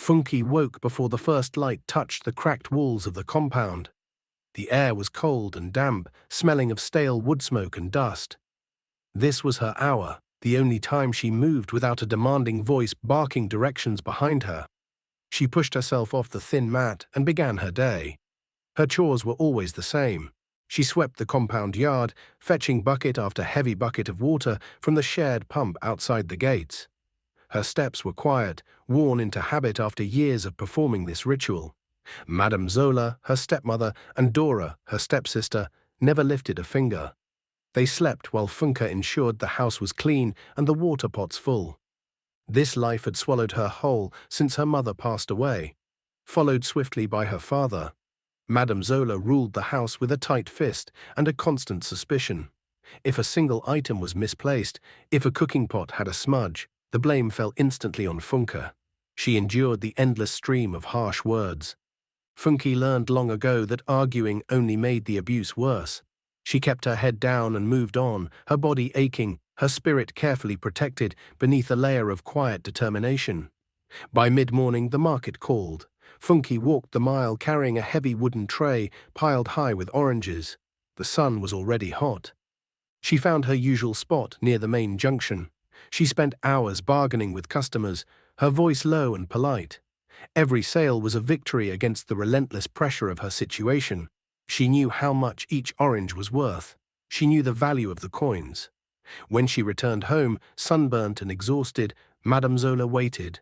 Funke woke before the first light touched the cracked walls of the compound. The air was cold and damp, smelling of stale wood smoke and dust. This was her hour, the only time she moved without a demanding voice barking directions behind her. She pushed herself off the thin mat and began her day. Her chores were always the same. She swept the compound yard, fetching bucket after heavy bucket of water from the shared pump outside the gates. Her steps were quiet, worn into habit after years of performing this ritual. Madam Zola, her stepmother, and Dora, her stepsister, never lifted a finger. They slept while Funke ensured the house was clean and the water pots full. This life had swallowed her whole since her mother passed away, followed swiftly by her father. Madam Zola ruled the house with a tight fist and a constant suspicion. If a single item was misplaced, if a cooking pot had a smudge, the blame fell instantly on Funke. She endured the endless stream of harsh words. Funke learned long ago that arguing only made the abuse worse. She kept her head down and moved on, her body aching, her spirit carefully protected beneath a layer of quiet determination. By mid-morning, the market called. Funke walked the mile carrying a heavy wooden tray piled high with oranges. The sun was already hot. She found her usual spot near the main junction. She spent hours bargaining with customers, her voice low and polite. Every sale was a victory against the relentless pressure of her situation. She knew how much each orange was worth. She knew the value of the coins. When she returned home, sunburnt and exhausted, Madam Zola waited.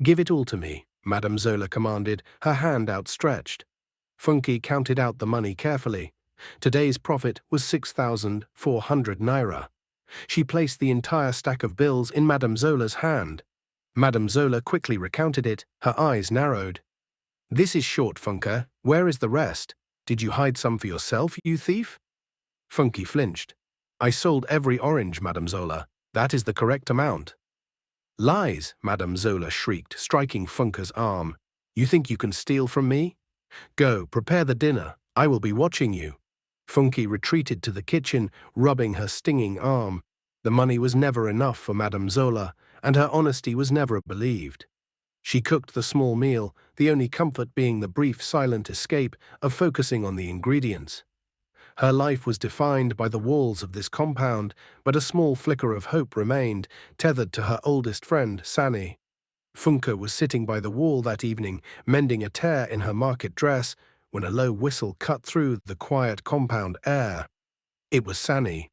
"Give it all to me," Madam Zola commanded, her hand outstretched. Funke counted out the money carefully. Today's profit was 6,400 naira. She placed the entire stack of bills in Madam Zola's hand. Madam Zola quickly recounted it, her eyes narrowed. "This is short, Funke. Where is the rest? Did you hide some for yourself, you thief?" Funke flinched. "I sold every orange, Madam Zola. That is the correct amount." "Lies," Madam Zola shrieked, striking Funke's arm. "You think you can steal from me? Go, prepare the dinner. I will be watching you." Funke retreated to the kitchen, rubbing her stinging arm. The money was never enough for Madam Zola, and her honesty was never believed. She cooked the small meal, the only comfort being the brief silent escape of focusing on the ingredients. Her life was defined by the walls of this compound, but a small flicker of hope remained, tethered to her oldest friend, Sani. Funke was sitting by the wall that evening, mending a tear in her market dress, when a low whistle cut through the quiet compound air. It was Sani.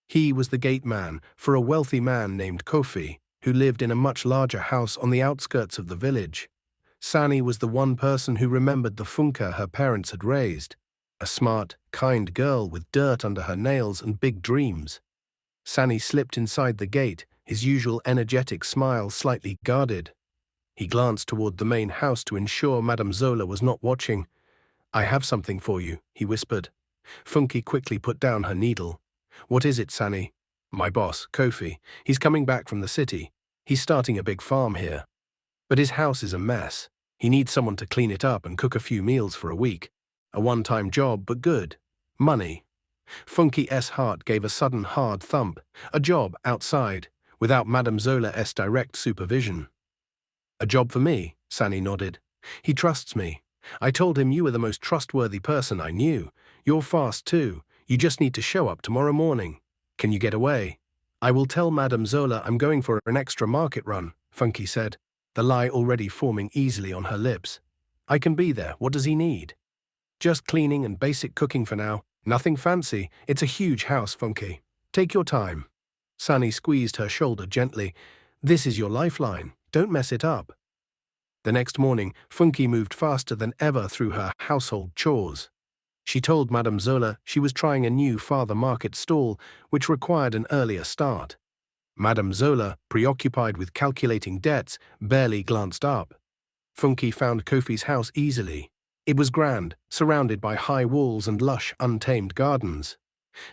He was the gate man for a wealthy man named Kofi, who lived in a much larger house on the outskirts of the village. Sani was the one person who remembered the Funke her parents had raised, a smart, kind girl with dirt under her nails and big dreams. Sani slipped inside the gate, his usual energetic smile slightly guarded. He glanced toward the main house to ensure Madam Zola was not watching. "I have something for you," he whispered. Funke quickly put down her needle. "What is it, Sani?" "My boss, Kofi. He's coming back from the city. He's starting a big farm here. But his house is a mess. He needs someone to clean it up and cook a few meals for a week. A one-time job, but good. Money." Funke's heart gave a sudden hard thump. A job outside, without Madam Zola's direct supervision. "A job for me," Sani nodded. "He trusts me. I told him you were the most trustworthy person I knew. You're fast too. You just need to show up tomorrow morning. Can you get away?" "I will tell Madam Zola I'm going for an extra market run," Funke said, the lie already forming easily on her lips. "I can be there. What does he need?" "Just cleaning and basic cooking for now. Nothing fancy. It's a huge house, Funke. Take your time." Sani squeezed her shoulder gently. "This is your lifeline. Don't mess it up." The next morning, Funke moved faster than ever through her household chores. She told Madam Zola she was trying a new farther market stall, which required an earlier start. Madam Zola, preoccupied with calculating debts, barely glanced up. Funke found Kofi's house easily. It was grand, surrounded by high walls and lush, untamed gardens.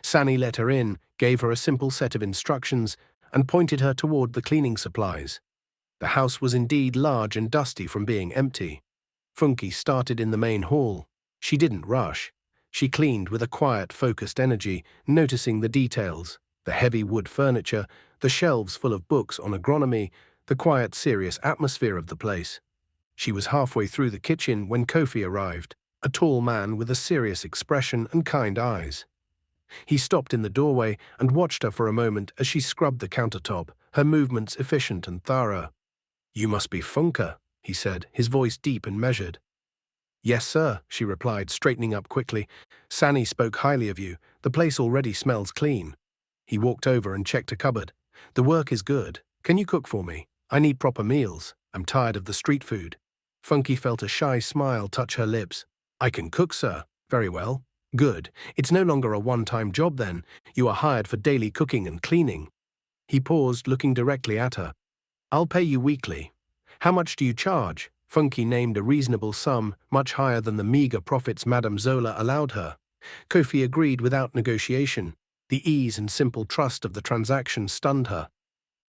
Sani let her in, gave her a simple set of instructions, and pointed her toward the cleaning supplies. The house was indeed large and dusty from being empty. Funke started in the main hall. She didn't rush. She cleaned with a quiet, focused energy, noticing the details, the heavy wood furniture, the shelves full of books on agronomy, the quiet, serious atmosphere of the place. She was halfway through the kitchen when Kofi arrived, a tall man with a serious expression and kind eyes. He stopped in the doorway and watched her for a moment as she scrubbed the countertop, her movements efficient and thorough. "You must be Funke," he said, his voice deep and measured. "Yes, sir," she replied, straightening up quickly. "Sani spoke highly of you. The place already smells clean." He walked over and checked a cupboard. "The work is good. Can you cook for me? I need proper meals. I'm tired of the street food." Funke felt a shy smile touch her lips. "I can cook, sir." "Very well. Good. It's no longer a one-time job then. You are hired for daily cooking and cleaning." He paused, looking directly at her. "I'll pay you weekly." "How much do you charge?" Funke named a reasonable sum, much higher than the meager profits Madam Zola allowed her. Kofi agreed without negotiation. The ease and simple trust of the transaction stunned her.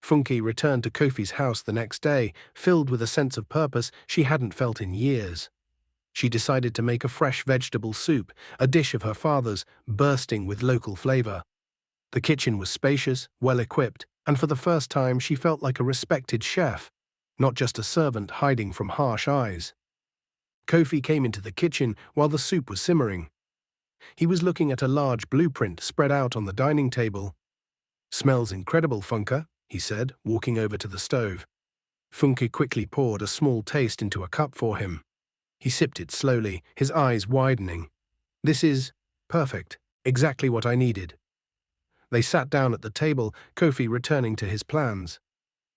Funke returned to Kofi's house the next day, filled with a sense of purpose she hadn't felt in years. She decided to make a fresh vegetable soup, a dish of her father's, bursting with local flavor. The kitchen was spacious, well-equipped, and for the first time she felt like a respected chef, not just a servant hiding from harsh eyes. Kofi came into the kitchen while the soup was simmering. He was looking at a large blueprint spread out on the dining table. "Smells incredible, Funke," he said, walking over to the stove. Funke quickly poured a small taste into a cup for him. He sipped it slowly, his eyes widening. "This is perfect, exactly what I needed." They sat down at the table, Kofi returning to his plans.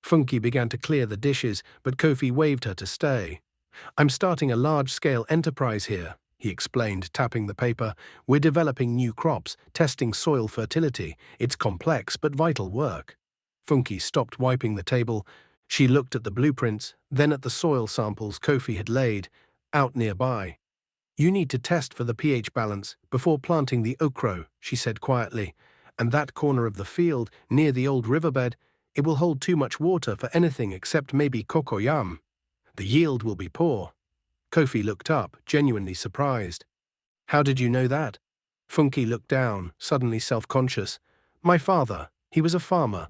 Funke began to clear the dishes, but Kofi waved her to stay. "I'm starting a large-scale enterprise here," he explained, tapping the paper. "We're developing new crops, testing soil fertility. It's complex but vital work." Funke stopped wiping the table. She looked at the blueprints, then at the soil samples Kofi had laid out nearby. "You need to test for the pH balance before planting the okra," she said quietly. "And that corner of the field, near the old riverbed, it will hold too much water for anything except maybe cocoyam. The yield will be poor." Kofi looked up, genuinely surprised. "How did you know that?" Funke looked down, suddenly self-conscious. "My father, he was a farmer.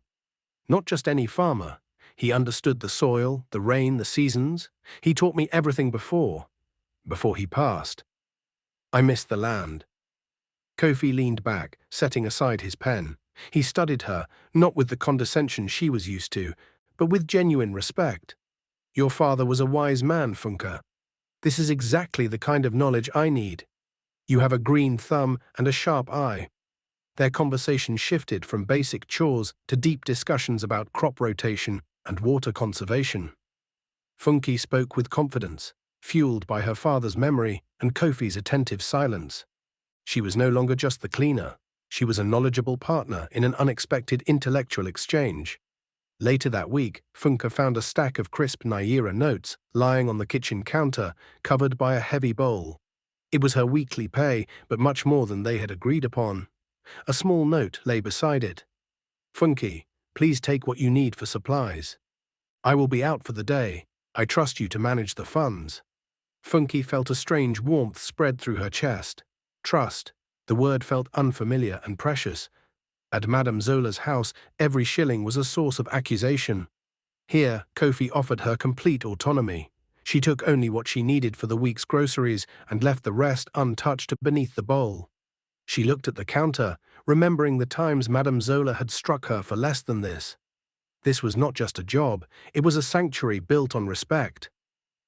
Not just any farmer. He understood the soil, the rain, the seasons. He taught me everything before he passed. I missed the land." Kofi leaned back, setting aside his pen. He studied her, not with the condescension she was used to, but with genuine respect. "Your father was a wise man, Funke. This is exactly the kind of knowledge I need. You have a green thumb and a sharp eye." Their conversation shifted from basic chores to deep discussions about crop rotation and water conservation. Funke spoke with confidence, fueled by her father's memory and Kofi's attentive silence. She was no longer just the cleaner. She was a knowledgeable partner in an unexpected intellectual exchange. Later that week, Funke found a stack of crisp Naira notes lying on the kitchen counter, covered by a heavy bowl. It was her weekly pay, but much more than they had agreed upon. A small note lay beside it. "Funke, please take what you need for supplies. I will be out for the day. I trust you to manage the funds." Funke felt a strange warmth spread through her chest. Trust. The word felt unfamiliar and precious. At Madam Zola's house, every shilling was a source of accusation. Here, Kofi offered her complete autonomy. She took only what she needed for the week's groceries and left the rest untouched beneath the bowl. She looked at the counter, remembering the times Madam Zola had struck her for less than this. This was not just a job, it was a sanctuary built on respect.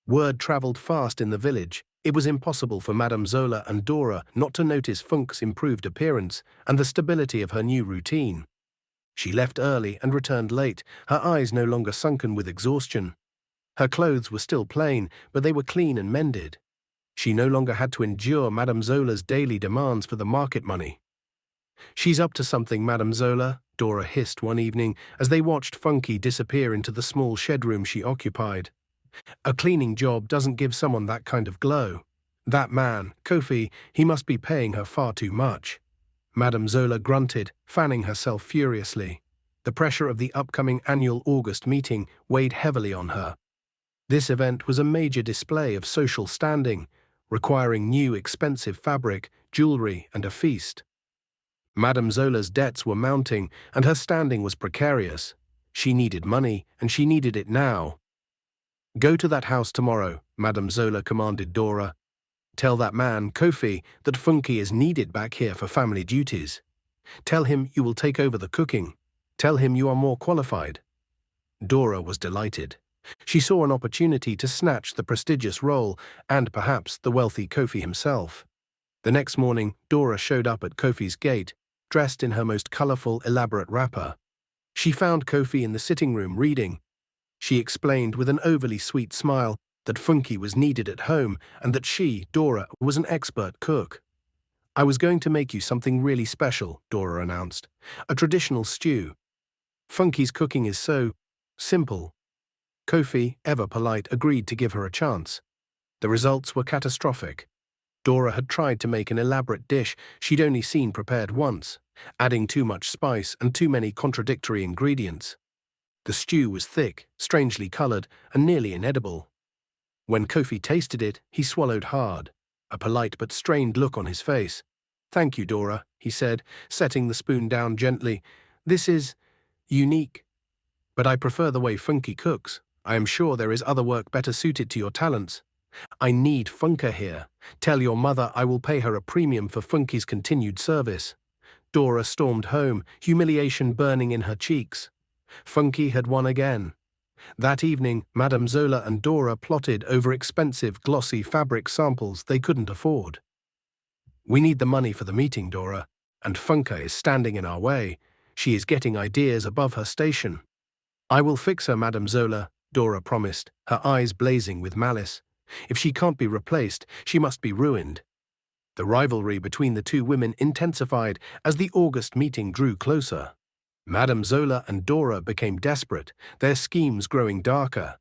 Word traveled fast in the village. It was impossible for Madam Zola and Dora not to notice Funke's improved appearance and the stability of her new routine. She left early and returned late, her eyes no longer sunken with exhaustion. Her clothes were still plain, but they were clean and mended. She no longer had to endure Madam Zola's daily demands for the market money. "She's up to something, Madam Zola," Dora hissed one evening as they watched Funke disappear into the small shed room she occupied. "A cleaning job doesn't give someone that kind of glow. That man, Kofi, he must be paying her far too much." Madam Zola grunted, fanning herself furiously. The pressure of the upcoming annual August meeting weighed heavily on her. This event was a major display of social standing, requiring new expensive fabric, jewelry, and a feast. Madam Zola's debts were mounting, and her standing was precarious. She needed money, and she needed it now. Go to that house tomorrow, Madam Zola commanded Dora. Tell that man, Kofi, that Funke is needed back here for family duties. Tell him you will take over the cooking. Tell him you are more qualified. Dora was delighted. She saw an opportunity to snatch the prestigious role and perhaps the wealthy Kofi himself. The next morning, Dora showed up at Kofi's gate, dressed in her most colourful, elaborate wrapper. She found Kofi in the sitting room reading. She explained with an overly sweet smile that Funke was needed at home and that she, Dora, was an expert cook. I was going to make you something really special, Dora announced. A traditional stew. Funke's cooking is so simple. Kofi, ever polite, agreed to give her a chance. The results were catastrophic. Dora had tried to make an elaborate dish she'd only seen prepared once, adding too much spice and too many contradictory ingredients. The stew was thick, strangely colored, and nearly inedible. When Kofi tasted it, he swallowed hard, a polite but strained look on his face. "Thank you, Dora," he said, setting the spoon down gently. "This is unique. But I prefer the way Funke cooks. I am sure there is other work better suited to your talents. I need Funke here. Tell your mother I will pay her a premium for Funke's continued service." Dora stormed home, humiliation burning in her cheeks. Funke had won again. That evening, Madam Zola and Dora plotted over expensive, glossy fabric samples they couldn't afford. "We need the money for the meeting, Dora, and Funke is standing in our way. She is getting ideas above her station." "I will fix her, Madam Zola," Dora promised, her eyes blazing with malice. "If she can't be replaced, she must be ruined." The rivalry between the two women intensified as the August meeting drew closer. Madam Zola and Dora became desperate, their schemes growing darker.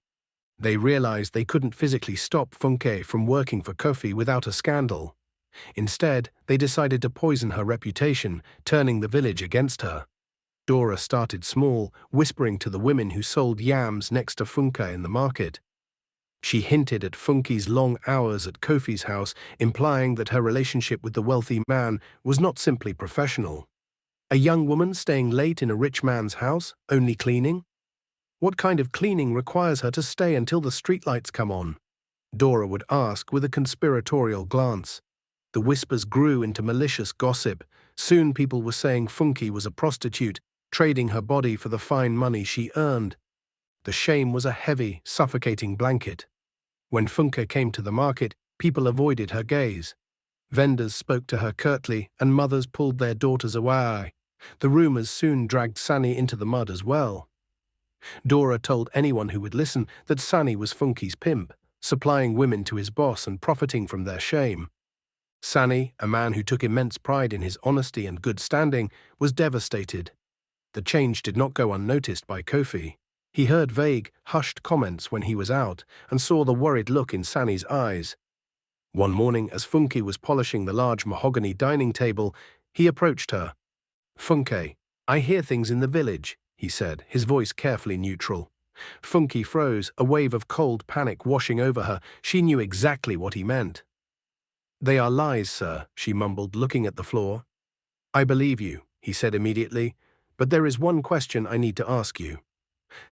They realized they couldn't physically stop Funke from working for Kofi without a scandal. Instead, they decided to poison her reputation, turning the village against her. Dora started small, whispering to the women who sold yams next to Funke in the market. She hinted at Funke's long hours at Kofi's house, implying that her relationship with the wealthy man was not simply professional. A young woman staying late in a rich man's house, only cleaning? What kind of cleaning requires her to stay until the streetlights come on? Dora would ask with a conspiratorial glance. The whispers grew into malicious gossip. Soon people were saying Funke was a prostitute, trading her body for the fine money she earned. The shame was a heavy, suffocating blanket. When Funke came to the market, people avoided her gaze. Vendors spoke to her curtly, and mothers pulled their daughters away. The rumors soon dragged Sani into the mud as well. Dora told anyone who would listen that Sani was Funke's pimp, supplying women to his boss and profiting from their shame. Sani, a man who took immense pride in his honesty and good standing, was devastated. The change did not go unnoticed by Kofi. He heard vague, hushed comments when he was out and saw the worried look in Sani's eyes. One morning, as Funke was polishing the large mahogany dining table, he approached her. "Funke, I hear things in the village," he said, his voice carefully neutral. Funke froze, a wave of cold panic washing over her. She knew exactly what he meant. "They are lies, sir," she mumbled, looking at the floor. "I believe you," he said immediately, "but there is one question I need to ask you.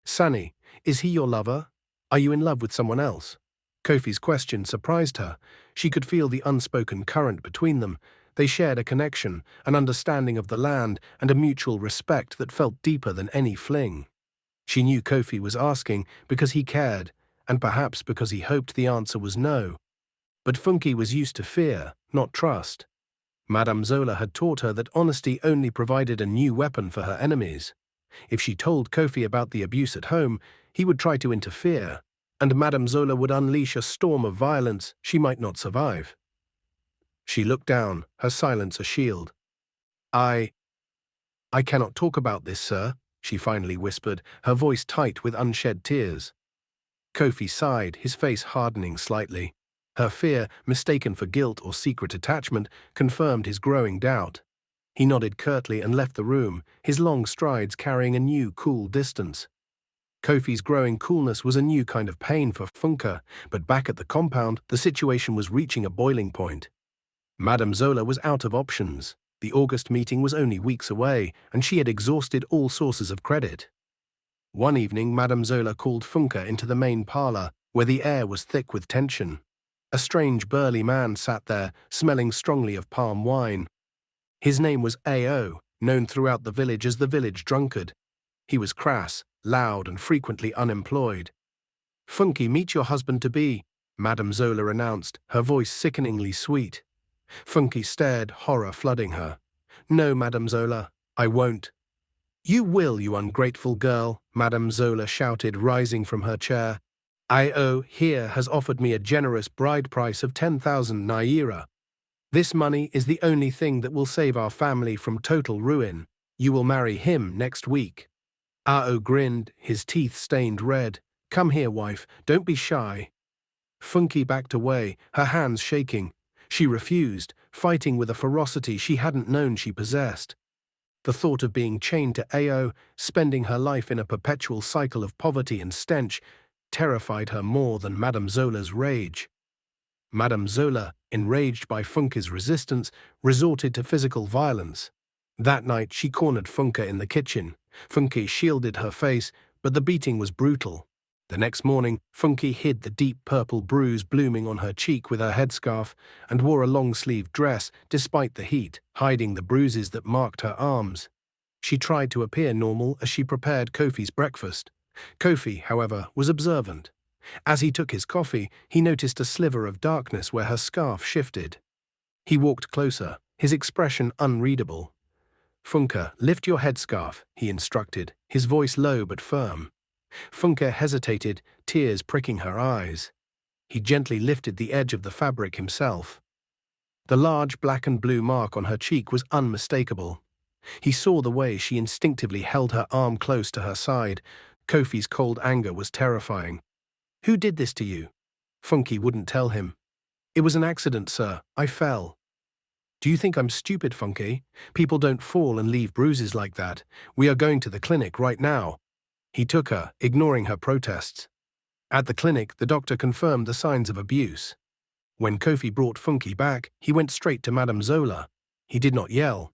Sani, is he your lover? Are you in love with someone else?" Kofi's question surprised her. She could feel the unspoken current between them. They shared a connection, an understanding of the land, and a mutual respect that felt deeper than any fling. She knew Kofi was asking because he cared, and perhaps because he hoped the answer was no. But Funke was used to fear, not trust. Madam Zola had taught her that honesty only provided a new weapon for her enemies. If she told Kofi about the abuse at home, he would try to interfere, and Madam Zola would unleash a storm of violence she might not survive. She looked down, her silence a shield. I cannot talk about this, sir," she finally whispered, her voice tight with unshed tears. Kofi sighed, his face hardening slightly. Her fear, mistaken for guilt or secret attachment, confirmed his growing doubt. He nodded curtly and left the room, his long strides carrying a new, cool distance. Kofi's growing coolness was a new kind of pain for Funke, but back at the compound, the situation was reaching a boiling point. Madam Zola was out of options. The August meeting was only weeks away, and she had exhausted all sources of credit. One evening, Madam Zola called Funke into the main parlor. where the air was thick with tension. A strange burly man sat there, smelling strongly of palm wine. His name was A.O., known throughout the village as the village drunkard. He was crass, loud, and frequently unemployed. "Funke, meet your husband-to-be," Madam Zola announced, her voice sickeningly sweet. Funke stared, horror flooding her. "No, Madam Zola, I won't." "You will, you ungrateful girl," Madam Zola shouted, rising from her chair. "I.O. here has offered me a generous bride price of 10,000 naira. This money is the only thing that will save our family from total ruin. You will marry him next week." A.O. grinned, his teeth stained red. "Come here, wife, don't be shy." Funke backed away, her hands shaking. She refused, fighting with a ferocity she hadn't known she possessed. The thought of being chained to A.O., spending her life in a perpetual cycle of poverty and stench, terrified her more than Madam Zola's rage. Madam Zola, enraged by Funke's resistance, resorted to physical violence. That night she cornered Funke in the kitchen. Funke shielded her face, but the beating was brutal. The next morning, Funke hid the deep purple bruise blooming on her cheek with her headscarf and wore a long-sleeved dress despite the heat, hiding the bruises that marked her arms. She tried to appear normal as she prepared Kofi's breakfast. Kofi, however, was observant. As he took his coffee, he noticed a sliver of darkness where her scarf shifted. He walked closer, his expression unreadable. "Funke, lift your headscarf," he instructed, his voice low but firm. Funke hesitated, tears pricking her eyes. He gently lifted the edge of the fabric himself. The large black and blue mark on her cheek was unmistakable. He saw the way she instinctively held her arm close to her side. Kofi's cold anger was terrifying. "Who did this to you?" Funke wouldn't tell him. "It was an accident, sir. I fell." "Do you think I'm stupid, Funke? People don't fall and leave bruises like that. We are going to the clinic right now." He took her, ignoring her protests. At the clinic, the doctor confirmed the signs of abuse. When Kofi brought Funke back, he went straight to Madam Zola. He did not yell.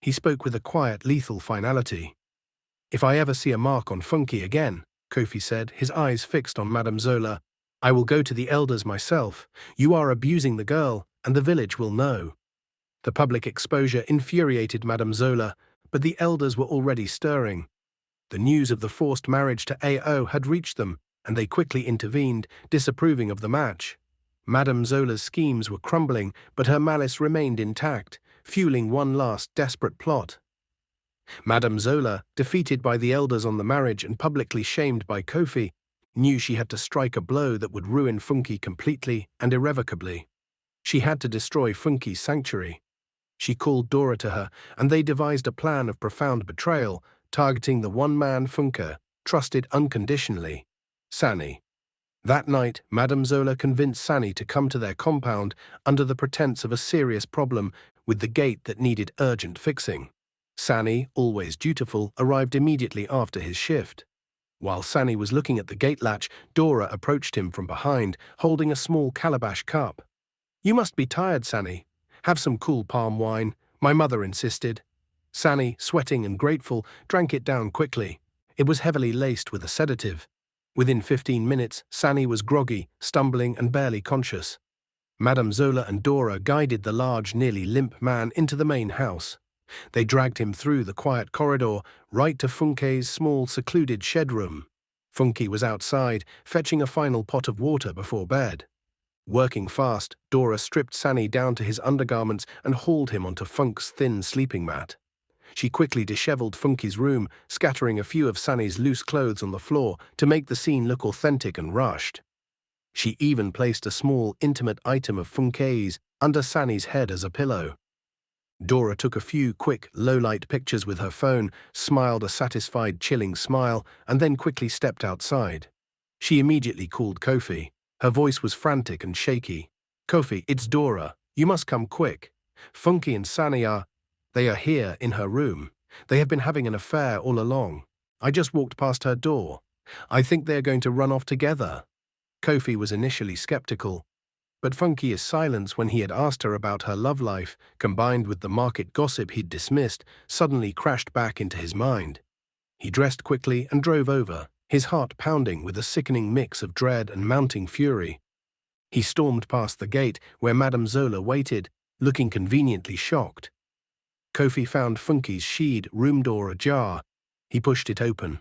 He spoke with a quiet, lethal finality. "If I ever see a mark on Funke again," Kofi said, his eyes fixed on Madam Zola, "I will go to the elders myself. You are abusing the girl, and the village will know." The public exposure infuriated Madam Zola, but the elders were already stirring. The news of the forced marriage to A.O. had reached them, and they quickly intervened, disapproving of the match. Madam Zola's schemes were crumbling, but her malice remained intact, fueling one last desperate plot. Madam Zola, defeated by the elders on the marriage and publicly shamed by Kofi, knew she had to strike a blow that would ruin Funke completely and irrevocably. She had to destroy Funke's sanctuary. She called Dora to her, and they devised a plan of profound betrayal, targeting the one man Funke trusted unconditionally, Sani. That night, Madam Zola convinced Sani to come to their compound under the pretense of a serious problem with the gate that needed urgent fixing. Sani, always dutiful, arrived immediately after his shift. While Sani was looking at the gate latch, Dora approached him from behind, holding a small calabash cup. "You must be tired, Sani. Have some cool palm wine. My mother insisted." Sani, sweating and grateful, drank it down quickly. It was heavily laced with a sedative. Within 15 minutes, Sani was groggy, stumbling and barely conscious. Madam Zola and Dora guided the large, nearly limp man into the main house. They dragged him through the quiet corridor, right to Funke's small, secluded shed room. Funke was outside, fetching a final pot of water before bed. Working fast, Dora stripped Sani down to his undergarments and hauled him onto Funke's thin sleeping mat. She quickly disheveled Funke's room, scattering a few of Sani's loose clothes on the floor to make the scene look authentic and rushed. She even placed a small, intimate item of Funke's under Sani's head as a pillow. Dora took a few quick, low-light pictures with her phone, smiled a satisfied, chilling smile, and then quickly stepped outside. She immediately called Kofi. Her voice was frantic and shaky. "Kofi, it's Dora. You must come quick. Funke and Sani they are here in her room. They have been having an affair all along. I just walked past her door. I think they are going to run off together." Kofi was initially skeptical, but Funke's silence when he had asked her about her love life, combined with the market gossip he'd dismissed, suddenly crashed back into his mind. He dressed quickly and drove over, his heart pounding with a sickening mix of dread and mounting fury. He stormed past the gate where Madam Zola waited, looking conveniently shocked. Kofi found Funke's sheet room door ajar. He pushed it open.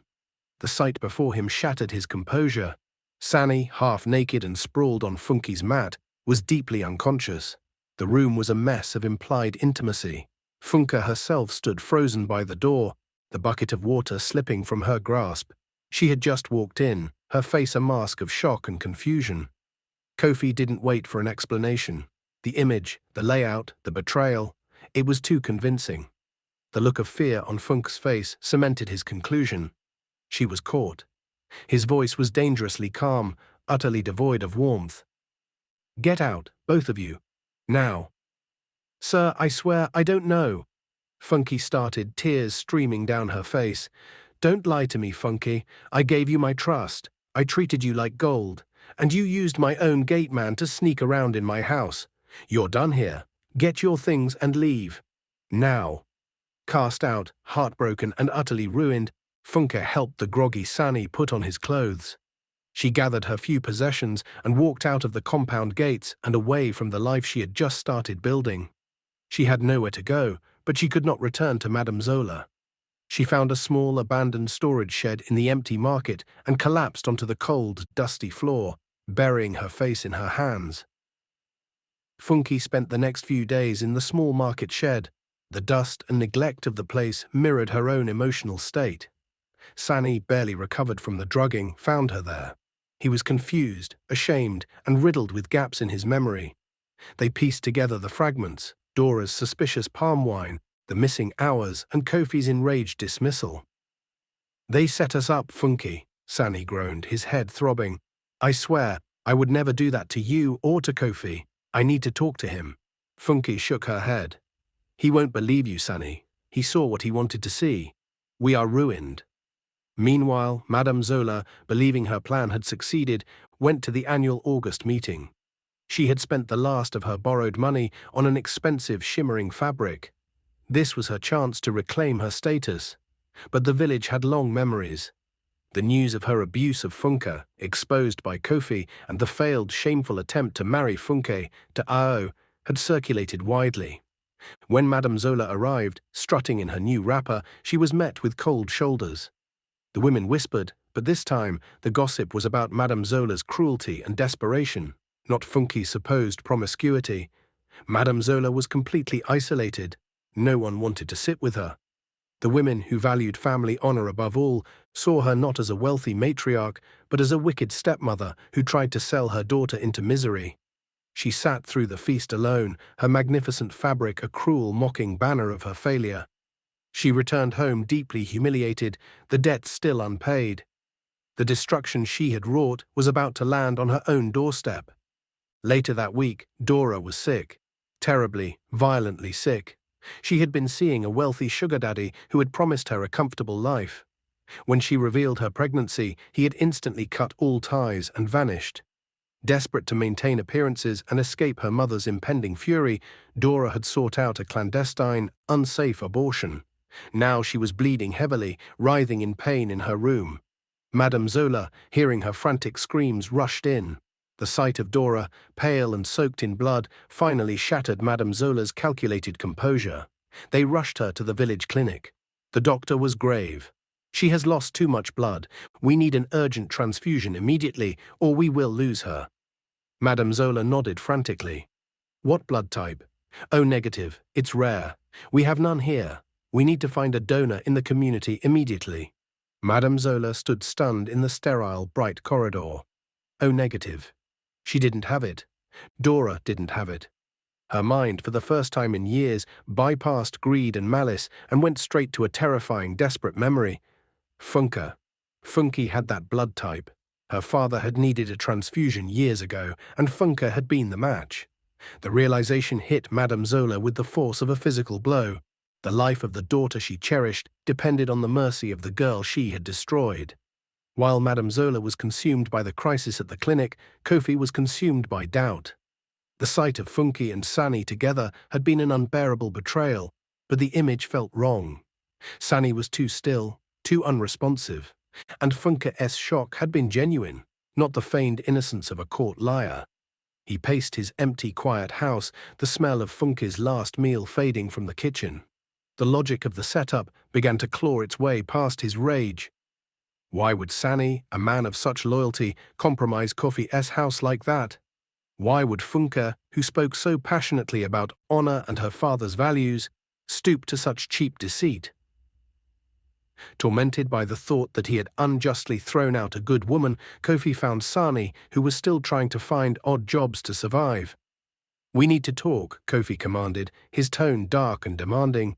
The sight before him shattered his composure. Sani, half naked and sprawled on Funke's mat, was deeply unconscious. The room was a mess of implied intimacy. Funke herself stood frozen by the door, the bucket of water slipping from her grasp. She had just walked in, her face a mask of shock and confusion. Kofi didn't wait for an explanation. The image, the layout, the betrayal, it was too convincing. The look of fear on Funke's face cemented his conclusion. She was caught. His voice was dangerously calm, utterly devoid of warmth. "Get out, both of you. Now." "Sir, I swear I don't know." Funke started, tears streaming down her face. "Don't lie to me, Funke. I gave you my trust. I treated you like gold. And you used my own gate man to sneak around in my house. You're done here. Get your things and leave. Now." Cast out, heartbroken and utterly ruined, Funke helped the groggy Sani put on his clothes. She gathered her few possessions and walked out of the compound gates and away from the life she had just started building. She had nowhere to go, but she could not return to Madam Zola. She found a small abandoned storage shed in the empty market and collapsed onto the cold, dusty floor, burying her face in her hands. Funke spent the next few days in the small market shed. The dust and neglect of the place mirrored her own emotional state. Sani, barely recovered from the drugging, found her there. He was confused, ashamed, and riddled with gaps in his memory. They pieced together the fragments: Dora's suspicious palm wine, the missing hours, and Kofi's enraged dismissal. "They set us up, Funke," Sani groaned, his head throbbing. "I swear, I would never do that to you or to Kofi. I need to talk to him." Funke shook her head. "He won't believe you, Sani. He saw what he wanted to see. We are ruined." Meanwhile, Madam Zola, believing her plan had succeeded, went to the annual August meeting. She had spent the last of her borrowed money on an expensive shimmering fabric. This was her chance to reclaim her status. But the village had long memories. The news of her abuse of Funke, exposed by Kofi, and the failed, shameful attempt to marry Funke to Ao had circulated widely. When Madam Zola arrived, strutting in her new wrapper, she was met with cold shoulders. The women whispered, but this time the gossip was about Madam Zola's cruelty and desperation, not Funke's supposed promiscuity. Madam Zola was completely isolated. No one wanted to sit with her. The women, who valued family honor above all, saw her not as a wealthy matriarch, but as a wicked stepmother who tried to sell her daughter into misery. She sat through the feast alone, her magnificent fabric a cruel, mocking banner of her failure. She returned home deeply humiliated, the debt still unpaid. The destruction she had wrought was about to land on her own doorstep. Later that week, Dora was sick. Terribly, violently sick. She had been seeing a wealthy sugar daddy who had promised her a comfortable life. When she revealed her pregnancy, he had instantly cut all ties and vanished. Desperate to maintain appearances and escape her mother's impending fury, Dora had sought out a clandestine, unsafe abortion. Now she was bleeding heavily, writhing in pain in her room. Madam Zola, hearing her frantic screams, rushed in. The sight of Dora, pale and soaked in blood, finally shattered Madam Zola's calculated composure. They rushed her to the village clinic. The doctor was grave. "She has lost too much blood. We need an urgent transfusion immediately, or we will lose her." Madam Zola nodded frantically. "What blood type?" "O negative. It's rare. We have none here. We need to find a donor in the community immediately." Madam Zola stood stunned in the sterile, bright corridor. O negative. She didn't have it. Dora didn't have it. Her mind, for the first time in years, bypassed greed and malice and went straight to a terrifying, desperate memory. Funke. Funke had that blood type. Her father had needed a transfusion years ago, and Funke had been the match. The realization hit Madam Zola with the force of a physical blow. The life of the daughter she cherished depended on the mercy of the girl she had destroyed. While Madam Zola was consumed by the crisis at the clinic, Kofi was consumed by doubt. The sight of Funke and Sani together had been an unbearable betrayal, but the image felt wrong. Sani was too still, too unresponsive. And Funke's shock had been genuine, not the feigned innocence of a caught liar. He paced his empty, quiet house, the smell of Funke's last meal fading from the kitchen. The logic of the setup began to claw its way past his rage. Why would Sani, a man of such loyalty, compromise Kofi's house like that? Why would Funke, who spoke so passionately about honor and her father's values, stoop to such cheap deceit? Tormented by the thought that he had unjustly thrown out a good woman, Kofi found Sani, who was still trying to find odd jobs to survive. "We need to talk," Kofi commanded, his tone dark and demanding.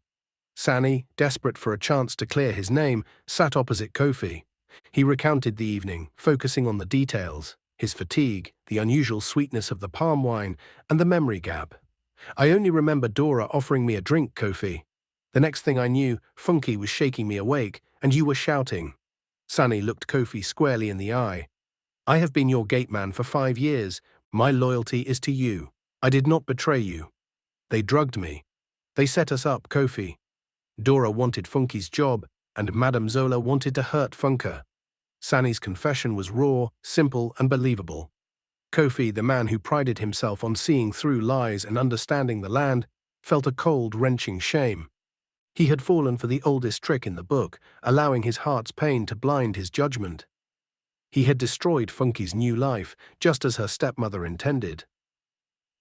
Sani, desperate for a chance to clear his name, sat opposite Kofi. He recounted the evening, focusing on the details, his fatigue, the unusual sweetness of the palm wine, and the memory gap. "I only remember Dora offering me a drink, Kofi. The next thing I knew, Funke was shaking me awake, and you were shouting." Sani looked Kofi squarely in the eye. "I have been your gate man for 5 years. My loyalty is to you. I did not betray you. They drugged me. They set us up, Kofi. Dora wanted Funke's job, and Madam Zola wanted to hurt Funke." Sani's confession was raw, simple, and believable. Kofi, the man who prided himself on seeing through lies and understanding the land, felt a cold, wrenching shame. He had fallen for the oldest trick in the book, allowing his heart's pain to blind his judgment. He had destroyed Funke's new life, just as her stepmother intended.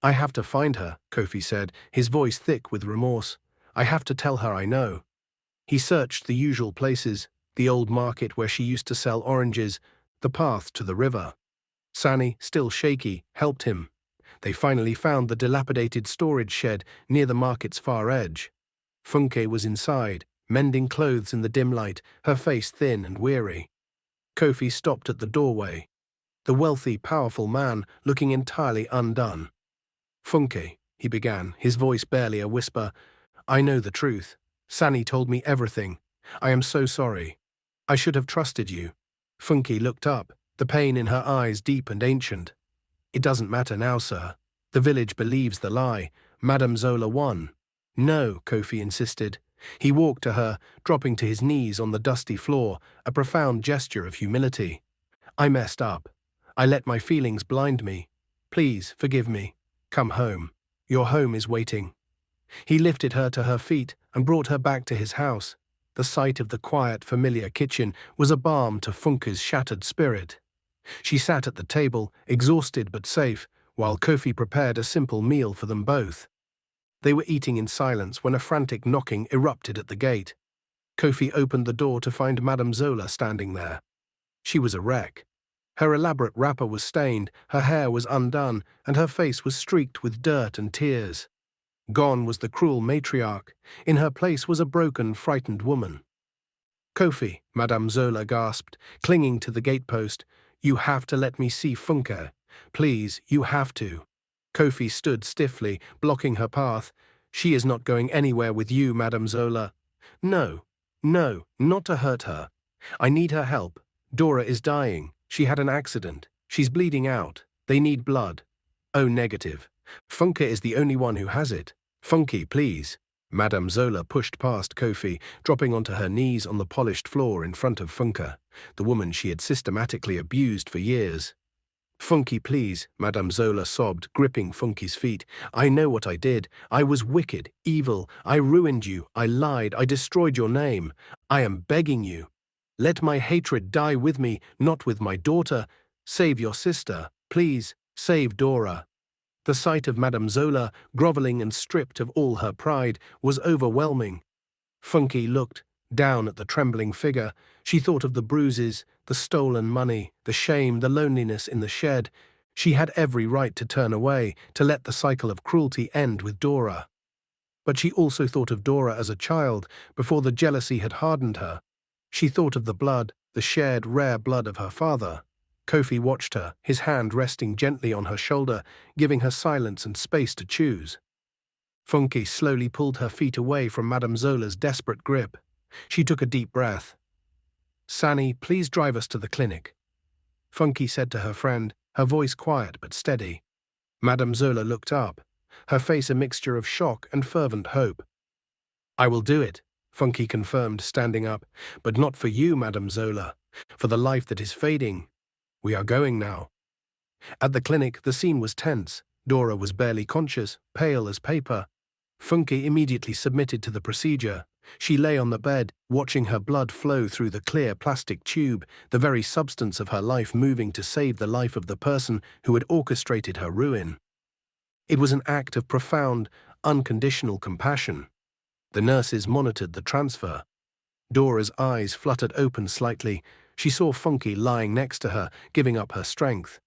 "I have to find her," Kofi said, his voice thick with remorse. "I have to tell her I know." He searched the usual places, the old market where she used to sell oranges, the path to the river. Sani, still shaky, helped him. They finally found the dilapidated storage shed near the market's far edge. Funke was inside, mending clothes in the dim light, her face thin and weary. Kofi stopped at the doorway. The wealthy, powerful man looking entirely undone. "Funke," he began, his voice barely a whisper, "I know the truth. Sani told me everything. I am so sorry. I should have trusted you." Funke looked up, the pain in her eyes deep and ancient. "It doesn't matter now, sir. The village believes the lie. Madam Zola won." "No," Kofi insisted. He walked to her, dropping to his knees on the dusty floor, a profound gesture of humility. "I messed up. I let my feelings blind me. Please, forgive me. Come home. Your home is waiting." He lifted her to her feet and brought her back to his house. The sight of the quiet, familiar kitchen was a balm to Funke's shattered spirit. She sat at the table, exhausted but safe, while Kofi prepared a simple meal for them both. They were eating in silence when a frantic knocking erupted at the gate. Kofi opened the door to find Madam Zola standing there. She was a wreck. Her elaborate wrapper was stained, her hair was undone, and her face was streaked with dirt and tears. Gone was the cruel matriarch. In her place was a broken, frightened woman. "Kofi," Madame Zola gasped, clinging to the gatepost, "you have to let me see Funke. Please, you have to." Kofi stood stiffly, blocking her path. "She is not going anywhere with you, Madame Zola." "No, no, not to hurt her. I need her help. Dora is dying. She had an accident. She's bleeding out. They need blood." "Oh, negative. Funke is the only one who has it. Funke, please." Madame Zola pushed past Kofi, dropping onto her knees on the polished floor in front of Funke, the woman she had systematically abused for years. "Funke, please," Madame Zola sobbed, gripping Funke's feet. "I know what I did. I was wicked, evil. I ruined you. I lied. I destroyed your name. I am begging you. Let my hatred die with me, not with my daughter. Save your sister. Please, save Dora." The sight of Madame Zola, groveling and stripped of all her pride, was overwhelming. Funke looked down at the trembling figure. She thought of the bruises, the stolen money, the shame, the loneliness in the shed. She had every right to turn away, to let the cycle of cruelty end with Dora. But she also thought of Dora as a child, before the jealousy had hardened her. She thought of the blood, the shared rare blood of her father. Kofi watched her, his hand resting gently on her shoulder, giving her silence and space to choose. Funke slowly pulled her feet away from Madame Zola's desperate grip. She took a deep breath. "Sani, please drive us to the clinic," Funke said to her friend, her voice quiet but steady. Madame Zola looked up, her face a mixture of shock and fervent hope. "I will do it," Funke confirmed, standing up. "But not for you, Madame Zola. For the life that is fading, we are going now. At the clinic, the scene was tense. Dora was barely conscious, pale as paper. Funke immediately submitted to the procedure. She lay on the bed, watching her blood flow through the clear plastic tube, the very substance of her life moving to save the life of the person who had orchestrated her ruin. It was an act of profound, unconditional compassion. The nurses monitored the transfer. Dora's eyes fluttered open slightly. She saw Funke lying next to her, giving up her strength.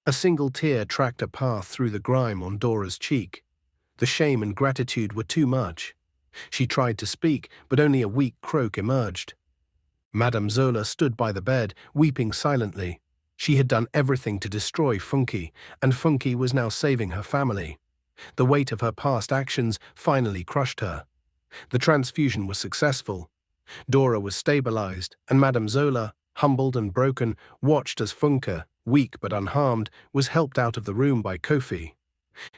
A single tear tracked a path through the grime on Dora's cheek. The shame and gratitude were too much. She tried to speak, but only a weak croak emerged. Madam Zola stood by the bed, weeping silently. She had done everything to destroy Funke, and Funke was now saving her family. The weight of her past actions finally crushed her. The transfusion was successful. Dora was stabilized, and Madam Zola, humbled and broken, watched as Funke, weak but unharmed, was helped out of the room by Kofi.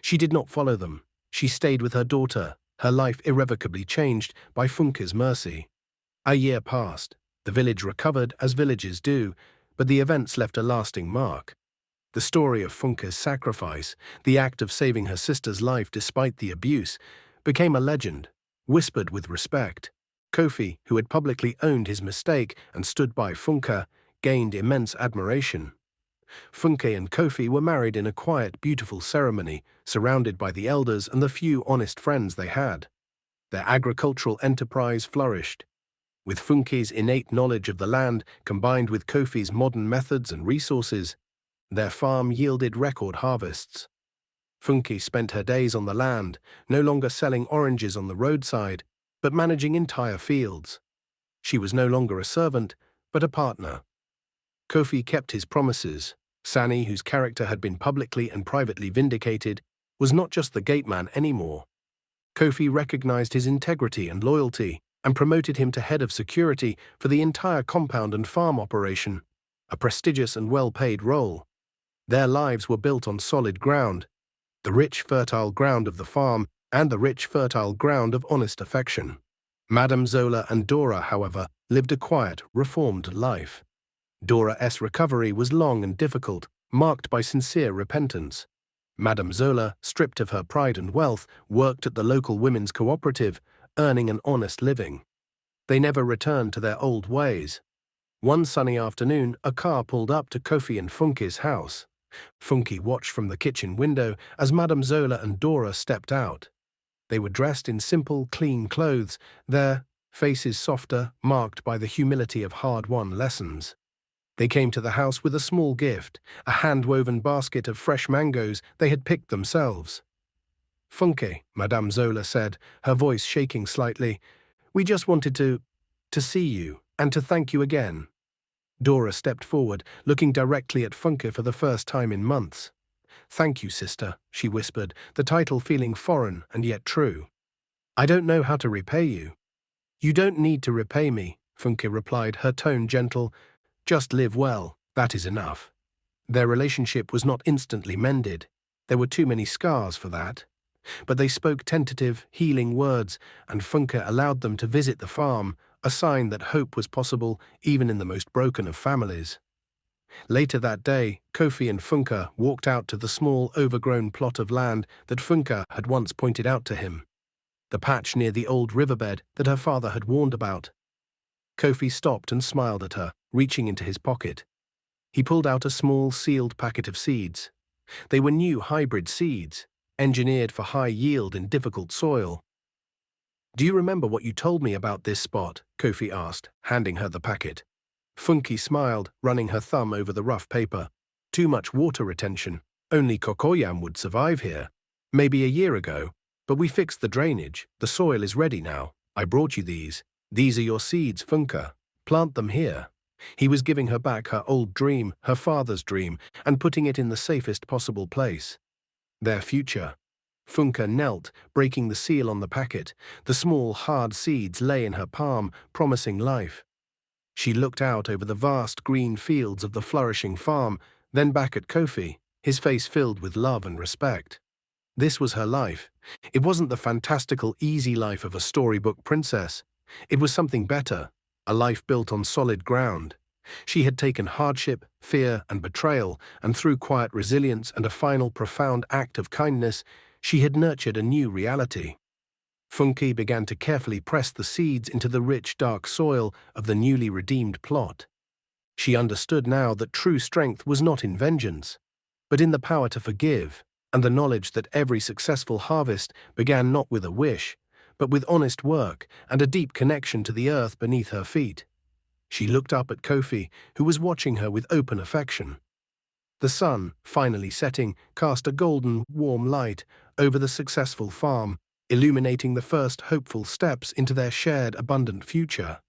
She did not follow them. She stayed with her daughter, her life irrevocably changed by Funke's mercy. A year passed. The village recovered, as villages do, but the events left a lasting mark. The story of Funke's sacrifice, the act of saving her sister's life despite the abuse, became a legend, whispered with respect. Kofi, who had publicly owned his mistake and stood by Funke, gained immense admiration. Funke and Kofi were married in a quiet, beautiful ceremony, surrounded by the elders and the few honest friends they had. Their agricultural enterprise flourished. With Funke's innate knowledge of the land combined with Kofi's modern methods and resources, their farm yielded record harvests. Funke spent her days on the land, no longer selling oranges on the roadside, but managing entire fields. She was no longer a servant, but a partner. Kofi kept his promises. Sani, whose character had been publicly and privately vindicated, was not just the gateman anymore. Kofi recognized his integrity and loyalty and promoted him to head of security for the entire compound and farm operation, a prestigious and well-paid role. Their lives were built on solid ground, the rich, fertile ground of the farm and the rich, fertile ground of honest affection. Madam Zola and Dora, however, lived a quiet, reformed life. Dora's recovery was long and difficult, marked by sincere repentance. Madam Zola, stripped of her pride and wealth, worked at the local women's cooperative, earning an honest living. They never returned to their old ways. One sunny afternoon, a car pulled up to Kofi and Funke's house. Funke watched from the kitchen window as Madam Zola and Dora stepped out. They were dressed in simple, clean clothes, their faces softer, marked by the humility of hard-won lessons. They came to the house with a small gift, a hand-woven basket of fresh mangoes they had picked themselves. "Funke," Madame Zola said, her voice shaking slightly, "we just wanted to see you, and to thank you again." Dora stepped forward, looking directly at Funke for the first time in months. "Thank you, sister," she whispered, the title feeling foreign and yet true. "I don't know how to repay you." "You don't need to repay me," Funke replied, her tone gentle. "Just live well, that is enough." Their relationship was not instantly mended. There were too many scars for that. But they spoke tentative, healing words, and Funke allowed them to visit the farm, a sign that hope was possible even in the most broken of families. Later that day, Kofi and Funke walked out to the small, overgrown plot of land that Funke had once pointed out to him, the patch near the old riverbed that her father had warned about. Kofi stopped and smiled at her, reaching into his pocket. He pulled out a small, sealed packet of seeds. They were new hybrid seeds, engineered for high yield in difficult soil. "Do you remember what you told me about this spot?" Kofi asked, handing her the packet. Funke smiled, running her thumb over the rough paper. "Too much water retention. Only cocoyam would survive here. Maybe a year ago. But we fixed the drainage. The soil is ready now. I brought you these. These are your seeds, Funke. Plant them here." He was giving her back her old dream, her father's dream, and putting it in the safest possible place. Their future. Funke knelt, breaking the seal on the packet. The small, hard seeds lay in her palm, promising life. She looked out over the vast green fields of the flourishing farm, then back at Kofi, his face filled with love and respect. This was her life. It wasn't the fantastical, easy life of a storybook princess. It was something better, a life built on solid ground. She had taken hardship, fear, and betrayal, and through quiet resilience and a final profound act of kindness, she had nurtured a new reality. Funke began to carefully press the seeds into the rich, dark soil of the newly redeemed plot. She understood now that true strength was not in vengeance, but in the power to forgive, and the knowledge that every successful harvest began not with a wish, but with honest work and a deep connection to the earth beneath her feet. She looked up at Kofi, who was watching her with open affection. The sun, finally setting, cast a golden, warm light over the successful farm, illuminating the first hopeful steps into their shared abundant future.